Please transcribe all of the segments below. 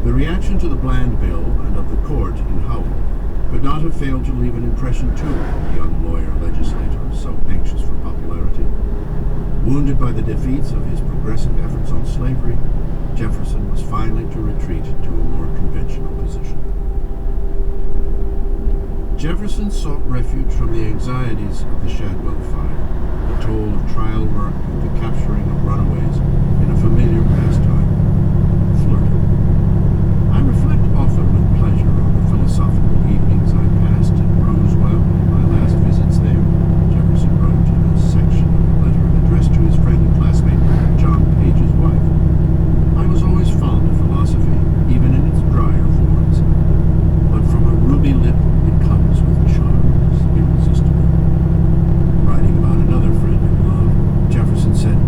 The reaction to the Bland bill and of the court in Howell could not have failed to leave an impression too on the young lawyer-legislator so anxious for popularity. Wounded by the defeats of his progressive efforts on slavery, Jefferson was finally to retreat to a more conventional position. Jefferson sought refuge from the anxieties of the Shadwell fire, the toll of trial work and the capturing of runaways in a familiar pastime, flirting. I reflect often with pleasure on the philosophical evenings I passed in Rosewell in my last visits there, Jefferson wrote in a section of a letter addressed to his friend and classmate John Page's wife. I was always fond of philosophy, even in its drier forms, but from a ruby lip it comes with charms irresistible. Writing about another friend in love, Jefferson said,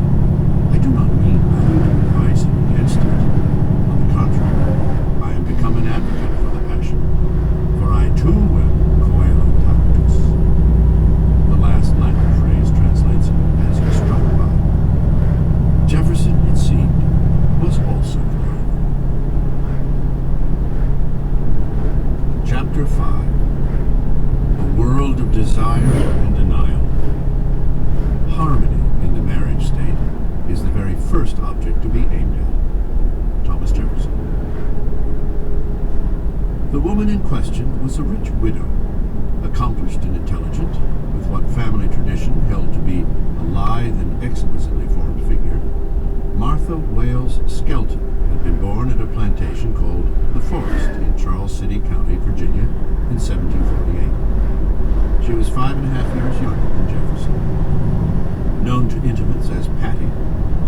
I do not mean to advise him against it. On the contrary, I am become an advocate for the passion, for I too am coelo tactus. The last Latin phrase translates as struck by. Jefferson, it seemed, was also driven. Chapter 5. A world of desire and denial. Harmony in the marriage state is the very first object to be aimed at. Thomas Jefferson. The woman in question was a rich widow, accomplished and intelligent, with what family tradition held to be a lithe and exquisitely formed figure. Martha Wales Skelton had been born at a plantation called The Forest in Charles City County, Virginia, in 1748. She was 5.5 years younger than Jefferson. Known to intimates as Patty,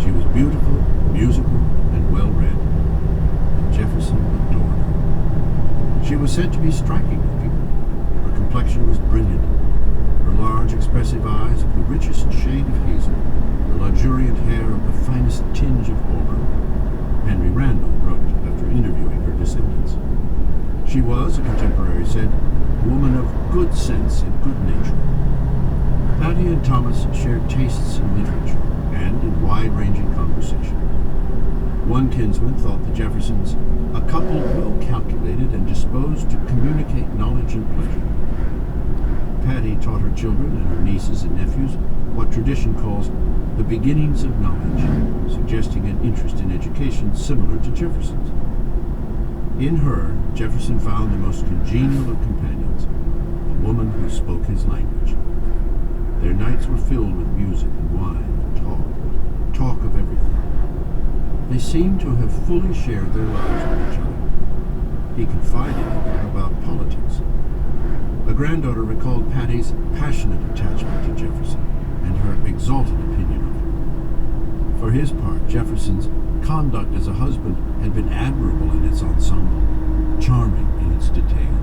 she was beautiful, musical, and well-read, and Jefferson adored her. She was said to be striking to people. Her complexion was brilliant, her large, expressive eyes of the richest shade of hazel, her luxuriant hair of the finest tinge of auburn. Henry Randall wrote after interviewing her descendants. She was, a contemporary said, a woman of good sense and good nature. Patty and Thomas shared tastes in literature and in wide-ranging conversation. One kinsman thought the Jeffersons a couple well calculated and disposed to communicate knowledge and pleasure. Patty taught her children and her nieces and nephews what tradition calls the beginnings of knowledge, suggesting an interest in education similar to Jefferson's. In her, Jefferson found the most congenial of companions, a woman who spoke his language. Their nights were filled with music and wine and talk of everything. They seemed to have fully shared their lives with each other. He confided in her about politics. A granddaughter recalled Patty's passionate attachment to Jefferson and her exalted opinion of him. For his part, Jefferson's conduct as a husband had been admirable in its ensemble, charming in its detail.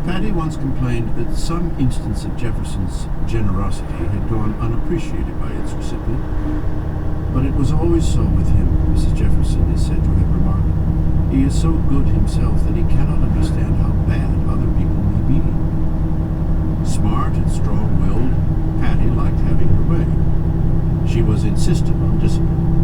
Patty once complained that some instance of Jefferson's generosity had gone unappreciated by its recipient. But it was always so with him, Mrs. Jefferson is said to have remarked. He is so good himself that he cannot understand how bad other people may be. Smart and strong-willed, Patty liked having her way. She was insistent on discipline,